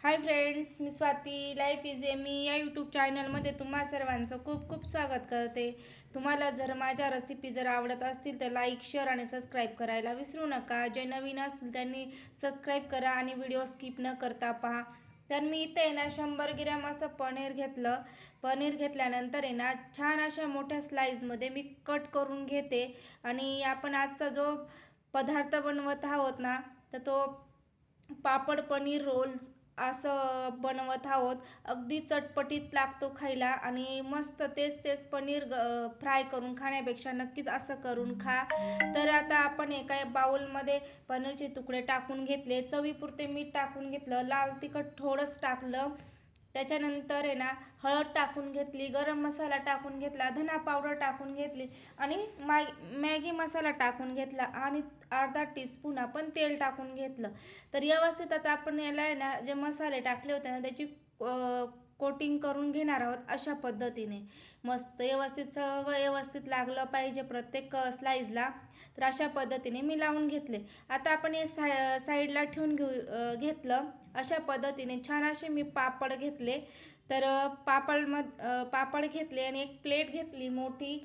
Hi friends, me Swati life is me या YouTube चॅनलमध्ये तुम्हा सर्वांचं खूप खूप स्वागत करते। तुम्हाला जर माझ्या रेसिपी जर आवडत असतील तर लाईक शेअर आणि सबस्क्राईब करायला विसरू नका। जे नवीन असतील त्यांनी सबस्क्राईब करा आणि व्हिडिओ स्किप न करता पहा। तर मी इथे ना 100 ग्रॅम असं पनीर घेतलं। पनीर घेतल्यानंतर आहे ना छान अशा मोठ्या स्लाइसमध्ये मी कट करून घेते आणि आपण आजचा जो पदार्थ बनवत आहोत ना तर तो पापड पनीर रोल्स असं बनवत आहोत। अगदी चटपटीत लागतो खायला आणि मस्त तेच तेच पनीर फ्राय करून खाण्यापेक्षा नक्कीच असं करून खा। तर आता आपण एका बाउलमध्ये पनीरचे तुकडे टाकून घेतले, चवीपुरते मीठ टाकून घेतलं, लाल तिखट थोडंच टाकलं, त्याच्यानंतर आहे ना हळद टाकून घेतली, गरम मसाला टाकून घेतला, धना पावडर टाकून घेतली आणि मॅगी मसाला टाकून घेतला आणि अर्धा टीस्पून आपण तेल टाकून घेतलं। तर व्यवस्थित आता आपण याला आहे ना जे मसाले टाकले होते ना त्याची कोटिंग करून घेणार आहोत अशा पद्धतीने। मस्त व्यवस्थित सगळं व्यवस्थित लागलं पाहिजे प्रत्येक स्लाइसला। तर अशा पद्धतीने मी लावून घेतले। आता आपण हे साईडला ठेवून घेतलं। अशा पद्धतीने छान असे मी पापड घेतले। तर पापड घेतले आणि एक प्लेट घेतली मोठी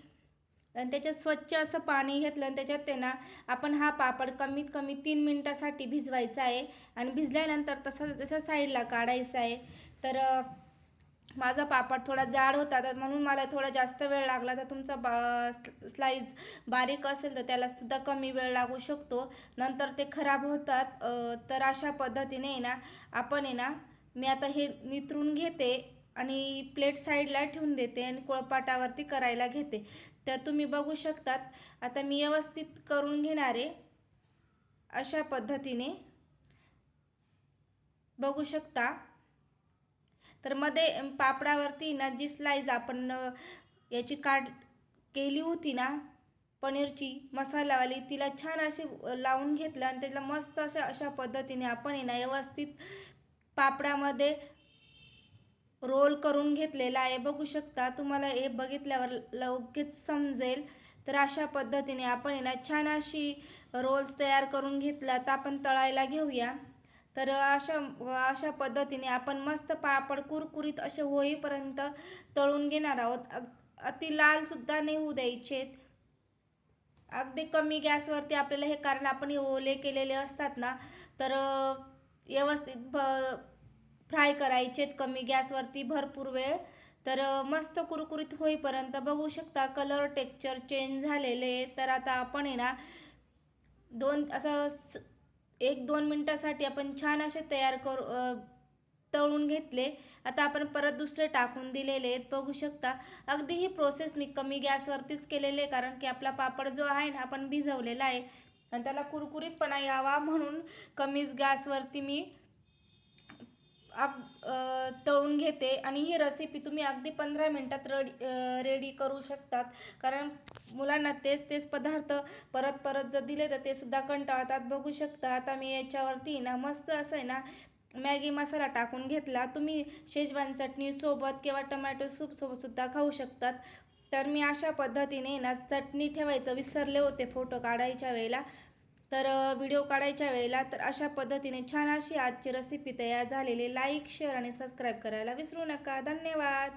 आणि त्याच्यात स्वच्छ असं पाणी घेतलं आणि त्याच्यात ते ना आपण हा पापड कमीत कमी 3 मिनिटासाठी भिजवायचा आहे आणि भिजल्यानंतर तसा साईडला काढायचा आहे। तर माझा पापड थोडा जाड होता तर म्हणून मला थोडा जास्त वेळ लागला। तर तुमचा स्लाइस बारीक असेल तर त्याला सुद्धा कमी वेळ लागू शकतो, नंतर ते खराब होतात। तर अशा पद्धतीने ना आपण आहे ना मी आता हे नितरून घेते आणि प्लेट साईडला ठेवून देते आणि पोळपाटावरती करायला घेते। तर तुम्ही बघू शकतात आता मी व्यवस्थित करून घेणार आहे अशा पद्धतीने बघू शकता। तर मध्ये पापडावरती ना जी स्लाइस आपण याची केली होती ना पनीरची मसालावाली, तिला छान अशी लावून घेतलं आणि त्याला मस्त अशा पद्धतीने आपण ना व्यवस्थित पापडामध्ये रोल करून घेतलेला आहे। बघू शकता, तुम्हाला हे बघितल्यावर लगेच समजेल। तर अशा पद्धतीने आपण ना छान अशी रोल्स तयार करून घेतला। तर आपण तळायला घेऊया। तर अशा पद्धतीने आपण मस्त पापड कुरकुरीत असे होईपर्यंत तळून घेणार आहोत। अति लाल सुद्धा नाही होऊ द्यायचे, अगदी कमी गॅसवरती आपल्याला हे, कारण आपण हे ओले केलेले असतात ना तर व्यवस्थित फ्राय करायचे कमी गॅसवरती भरपूर वेळ। तर मस्त कुरकुरीत होईपर्यंत बघू शकता कलर टेक्स्चर चेंज झालेले। तर आता आपण आहे ना 1-2 मिनिटासाठी आपण छान असे तयार तळून घेतले। आता आपण परत दुसरे टाकून दिलेले आहेत, बघू शकता। अगदी ही प्रोसेस मी कमी गॅसवरतीच केलेली आहे, कारण की आपला पापड जो आहे ना आपण भिजवलेला आहे आणि त्याला कुरकुरीतपणा यावा म्हणून कमीच गॅसवरती मी तळून घेते। आणि ही रेसिपी तुम्ही अगदी 15 मिनिटात रेडी करू शकतात, कारण मुलांना तेच तेच पदार्थ परत परत जर दिले तर ते सुद्धा कंटाळतात। बघू शकता आता मी याच्यावरती ना मस्त असं आहे ना मॅगी मसाला टाकून घेतला। तुम्ही शेजवान चटणी सोबत किंवा टोमॅटो सूप सोबत सुद्धा खाऊ शकतात। तर मी अशा पद्धतीने ना चटणी ठेवायचं विसरले होते फोटो काढायच्या वेळेला, तर व्हिडिओ काढायच्या वेळेला। तर अशा पद्धतीने छान अशी आजची रेसिपी तयार झालेली। लाईक शेअर आणि सबस्क्राईब करायला विसरू नका। धन्यवाद।